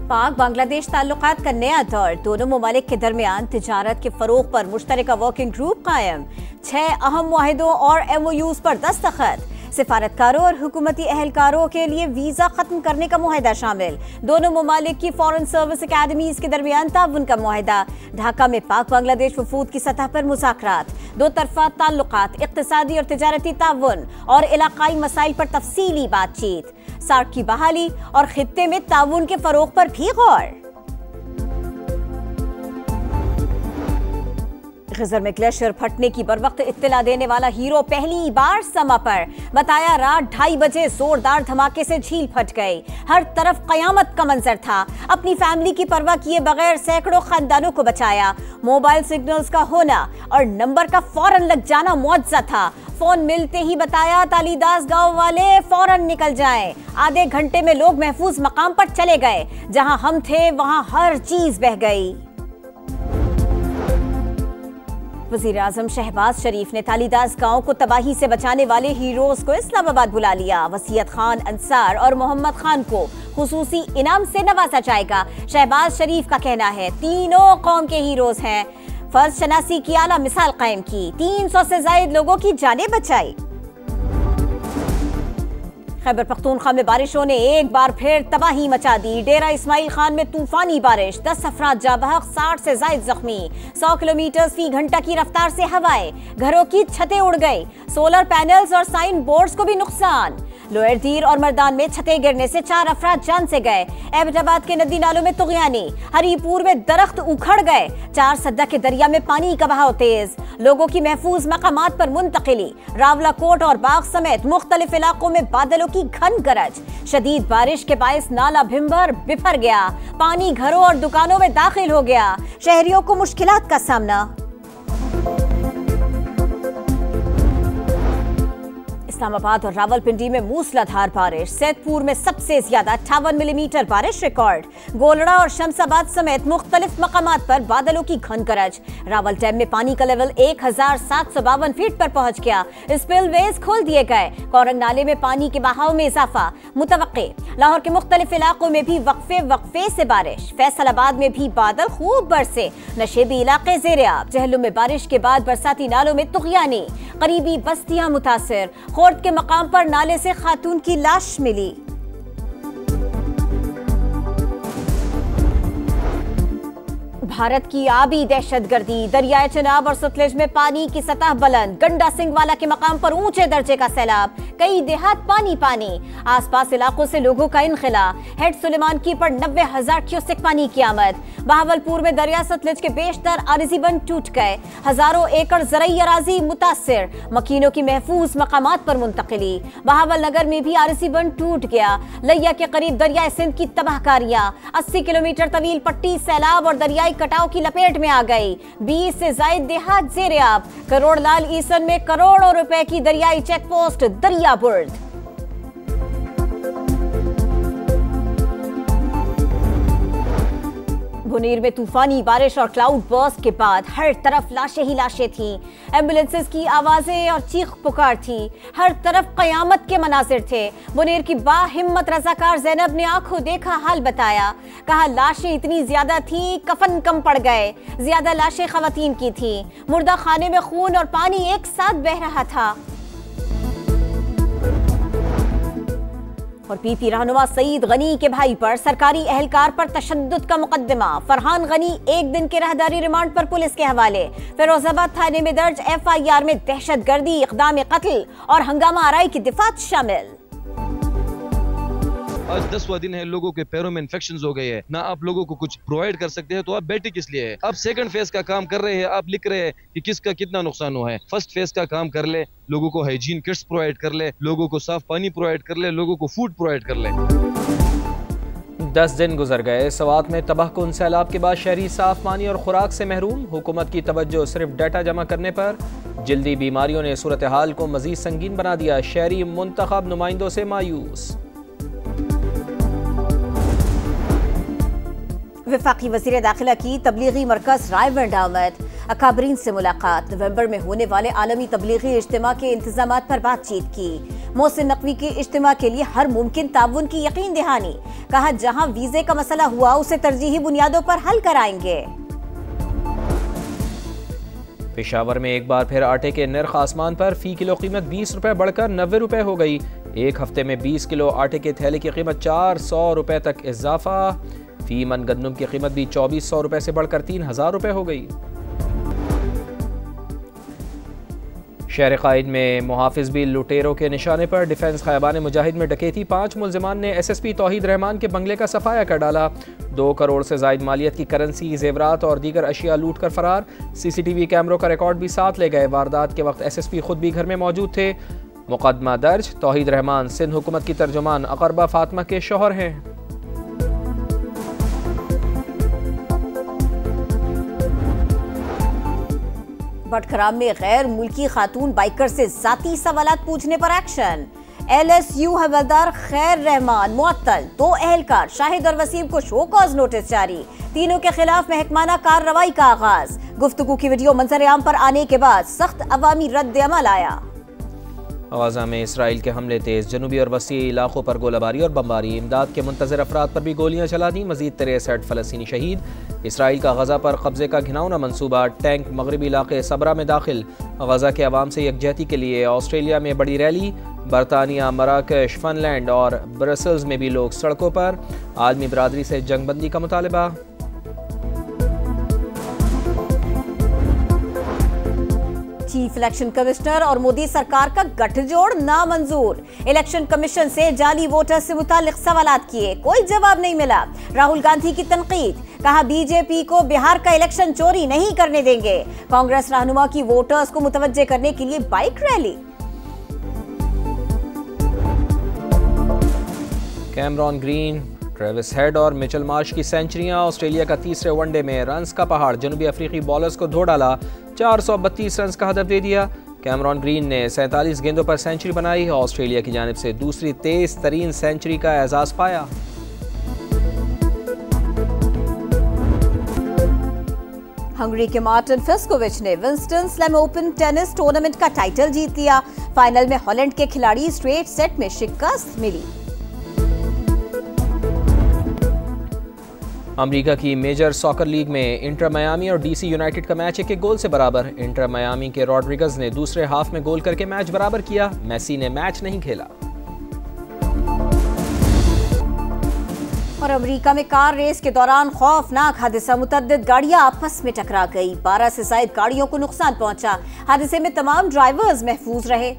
पाक बांग्लादेश ताल्लुकात का नया दौर, दोनों ममालिक के दरमियान तिजारत के फरोग पर मुश्तरका वर्किंग ग्रुप कायम, 6 अहम मुआहिदों और MOUs पर दस्तखत, सिफारतकारों और हुकूमती अहलकारों के लिए वीजा खत्म करने का मुआहिदा शामिल, दोनों ममालिक की फॉरेन सर्विस अकेडमीज के दरमियान ताउन का मुआहिदा, ढाका में पाक बांग्लादेश वफूद की सतह पर मुज़ाकरात, दो तरफा ताल्लुकात, इक़्तिसादी और तिजारती ताउन और इलाकाई मसाइल पर तफसीली बातचीत, सार्क की बहाली और खित्ते में ताउन के फरोग पर भी गौर। खिज़र में ग्लेशियर फटने की बरवक्त इत्तला देने वाला हीरो पहली बार समा पर, बताया रात 2:30 बजे जोरदार धमाके से झील फट गई, हर तरफ कयामत का मंजर था, अपनी फैमिली की परवाह किए बगैर सैकड़ों खानदानों को बचाया, मोबाइल सिग्नल्स का होना और नंबर का फौरन लग जाना मुअज्जा था, फोन मिलते ही बताया तालीदास गांव वाले फौरन निकल जाएं, आधे घंटे में लोग महफूज मकाम पर चले गए, जहां हम थे वहां हर चीज बह गई। वज़ीर आज़म शहबाज शरीफ ने तालीदास गांव को तबाही से बचाने वाले हीरोज को इस्लामाबाद बुला लिया, वसीयत खान अंसार और मोहम्मद खान को खुसूसी इनाम से नवाजा जाएगा। शहबाज शरीफ का कहना है तीनों कौम के हीरोज हैं, फर्ज शनासी की आला मिसाल कायम की, 300 से ज्यादा लोगों की जानें बचाई। खैबर पख्तूनख्वा में बारिशों ने एक बार फिर तबाही मचा दी, डेरा इस्माइल खान में तूफानी बारिश, 10 अफराद जाँ बहक, 60 से ज्यादा जख्मी, 100 किलोमीटर फी घंटा की रफ्तार से हवाएं, घरों की छतें उड़ गई, सोलर पैनल्स और साइन बोर्ड्स को भी नुकसान, लोअर दीर और मर्दान में छतें गिरने से 4 अफराद जान से गए, एबटाबाद के नदी नालों में तुगयानी, हरीपुर में दरख्त उखड़ गए, 4 सद्दा के दरिया में पानी का बहाव तेज, लोगों की महफूज मकामात पर मुंतकिली, रावलाकोट और बाग समेत मुख्तलिफ इलाकों में बादलों की घन गरज, शदीद बारिश के बायस नाला भिम्बर बिफर गया, पानी घरों और दुकानों में दाखिल हो गया, शहरियों को मुश्किलात का सामना। इस्लामाबाद और रावलपिंडी में मूसलाधार बारिश, सैदपुर में सबसे ज्यादा 58 मिलीमीटर बारिश रिकॉर्ड, गोलड़ा और शमसाबाद समेत मुख्तलिफ मकामात पर बादलों की घन गरज, रावल डैम में पानी का लेवल 1752 फीट पर पहुंच गया, स्पिलवेज खोल दिए गए, कोरंग नाले में पानी के बहाव में इजाफा मुतवक्के, लाहौर के मुख्तलिफ इलाकों में भी वक्फे से बारिश, फैसलाबाद में भी बादल खूब बरसे, नशेबी इलाके ज़ेर-ए-आब, जहलुम में बारिश के बाद बरसाती नालों में तुगयानी, करीबी बस्तियां मुतासिर, खोर्द के मकाम पर नाले से खातून की लाश मिली। भारत की आबी दहशतगर्दी, दरियाए चिनाब और सतलुज में पानी की सतह बुलंद, गंडा सिंह वाला के मकाम पर ऊंचे दर्जे का सैलाब, कई देहात पानी पानी, आसपास इलाकों से लोगों का इनखिला, हेड सुलेमान की पर 90,000 क्यूसेक पानी की आमद, बहावलपुर में दरिया सतलुज के बेशतर आरजी बंद टूट गए, हजारों एकड़ ज़रई अराजी मुतासिर, मकीनों की महफूज मकामात पर मुंतकिली, बहावल नगर में भी आरजी बंद टूट गया, लैया के करीब दरियाए सिंध की तबाहकारियां, 80 किलोमीटर तवील पट्टी सैलाब और दरियाई कटाव की लपेट में आ गई, 20 से ज्यादा देहात ज़ेर-ए-आब, करोड़ लाल ईसन में करोड़ों रुपए की दरियाई चेक पोस्ट दरिया बुर्द। बुनीर में तूफानी बारिश और क्लाउड बर्स्ट के बाद हर तरफ लाशें ही लाशें थीं, एम्बुलेंसेस की आवाजें और चीख पुकार थी, हर तरफ कयामत के मनाजिर थे। बुनीर की बाहिम्मत रजाकार जैनब ने आंखों देखा हाल बताया, कहा लाशें इतनी ज्यादा थीं कफन कम पड़ गए, ज्यादा लाशें खवातीन की थीं, मुर्दा खाने में खून और पानी एक साथ बह रहा था। और पीपी रहनुमा सईद गनी के भाई पर सरकारी एहलकार पर तशद्दुद का मुकदमा, फरहान गनी 1 दिन के राहदारी रिमांड पर पुलिस के हवाले, फिरोजाबाद थाने में दर्ज FIR में दहशतगर्दी, इक़दाम कत्ल और हंगामा आराई की दिफात शामिल। आज 10वां दिन है, लोगों के पैरों में इन्फेक्शंस हो गए हैं, ना आप लोगों को कुछ प्रोवाइड कर सकते हैं, तो आप बैठे किस लिए है? आप सेकंड फेज का काम कर रहे हैं, आप लिख रहे हैं कि किसका कितना नुकसान हुआ है। फर्स्ट फेज का काम कर ले, लोगों को हाइजीन किट्स प्रोवाइड कर ले, लोगों को साफ पानी प्रोवाइड कर ले, लोगों को फूड प्रोवाइड कर ले। 10 दिन गुजर गए, सवात में तबाहकुन सैलाब के बाद शहरी साफ पानी और खुराक से महरूम, हुकूमत की तवज्जो सिर्फ डाटा जमा करने पर, जल्दी बीमारियों ने सूरत हाल को मजीद संगीन बना दिया, शहरी मुंतखब नुमाइंदों से मायूस। वफाकी वज़ीर दाखिला की तबलीगी मरकज़ रायवंड आमद, अकाबरीन से मुलाकात, नवंबर में होने वाले आलमी तबलीगी इज्तिमा के इंतजामात पर बातचीत की, मोहसिन नकवी की इज्तिमा के लिए हर मुमकिन ताउन की यकीन दहानी। कहा जहां वीजे का मसला हुआ उसे तरजीही बुनियादों पर हल कराएंगे। पेशावर में एक बार फिर आटे के नर्ख आसमान पर। फी किलो कीमत 20 रुपए बढ़कर 90 रुपए हो गई। एक हफ्ते में 20 किलो आटे के थैले की कीमत 400 रुपए तक इजाफा। फी मन गंदम की कीमत भी 2400 रुपए से बढ़कर 3000 रुपए हो गई। शहर कायद में मुहाफिज भी लुटेरों के निशाने पर। डिफेंस खैबान मुजाहिद में डकैती। 5 मुलजिमान ने SSP तौहीद रहमान के बंगले का सफाया कर डाला। 2 करोड़ से जायद मालियत की करेंसी, जेवरात और दीगर अशिया लूट कर फरार। CCTV कैमरों का रिकॉर्ड भी साथ ले गए। वारदात के वक्त SSP खुद भी घर में मौजूद थे। मुकदमा दर्ज। तौहीद रहमान सिंध हुकूमत की तर्जुमान अकरबा फातिमा के शौहर हैं। बटखराम में गैर मुल्की खातून बाइकर से जाती सवालात पूछने पर एक्शन। LSU हवलदार खैर रहमान मुअत्तल। 2 अहलकार शाहिद और वसीम को शो कॉज नोटिस जारी। तीनों के खिलाफ महकमाना कार्रवाई का आगाज। गुफ्तगू की वीडियो मंजर आम पर आने के बाद सख्त अवामी रद्द अमल आया। गाज़ा में इसराइल के हमले तेज। जनूबी और वसी इलाकों पर गोलाबारी और बमबारी। इमदाद के मुंतज़िर अफराद पर भी गोलियां चला दी। मजीद 63 फ़लस्तीनी शहीद। इसराइल का गज़ा पर कब्जे का घिनौना मंसूबा। टैंक मगरबी इलाके सबरा में दाखिल। गज़ा के अवाम से यकजहती के लिए ऑस्ट्रेलिया में बड़ी रैली। बरतानिया, मराकश, फ़नलैंड और ब्रसल्स में भी लोग सड़कों पर। आलमी बरादरी से जंगबंदी का मुतालबा। चीफ इलेक्शन कमिश्नर और मोदी सरकार का गठजोड़ नामंजूर। इलेक्शन कमीशन से जाली वोटर से मुतालिक सवालात किए, कोई जवाब नहीं मिला। राहुल गांधी की तनकीद। कहा बीजेपी को बिहार का इलेक्शन चोरी नहीं करने देंगे। कांग्रेस रहनुमा की वोटर्स को मुतवज्जे करने के लिए bike rally. Cameron green, Travis head और मिचेल मार्श की सेंचुरियां। ऑस्ट्रेलिया का तीसरे वनडे में रन्स का पहाड़। जनूबी अफ्रीकी बॉलर्स को धो डाला। 432 रन्स का हदफ दे दिया। कैमरॉन ग्रीन ने 47 गेंदों पर सेंचुरी बनाई। ऑस्ट्रेलिया की जानिब से दूसरी तेज तरीन सेंचुरी का एजाज पाया। हंगरी के मार्टिन फिस्कोविच ने Winston slam open tennis tournament का टाइटल जीत लिया। फाइनल में हॉलैंड के खिलाड़ी स्ट्रेट सेट में शिकस्त मिली। अमेरिका की मेजर सॉकर लीग में इंटर मियामी और DC यूनाइटेड का मैच 1-1 गोल से बराबर। इंटर मियामी के रॉड्रिगज ने दूसरे हाफ में गोल करके मैच बराबर किया। मेसी ने मैच नहीं खेला। और अमेरिका में कार रेस के दौरान खौफनाक हादसा। मुतअद्दिद गाड़ियां आपस में टकरा गई। 12 से ज्यादा गाड़ियों को नुकसान पहुंचा। हादसे में तमाम ड्राइवर्स महफूज रहे।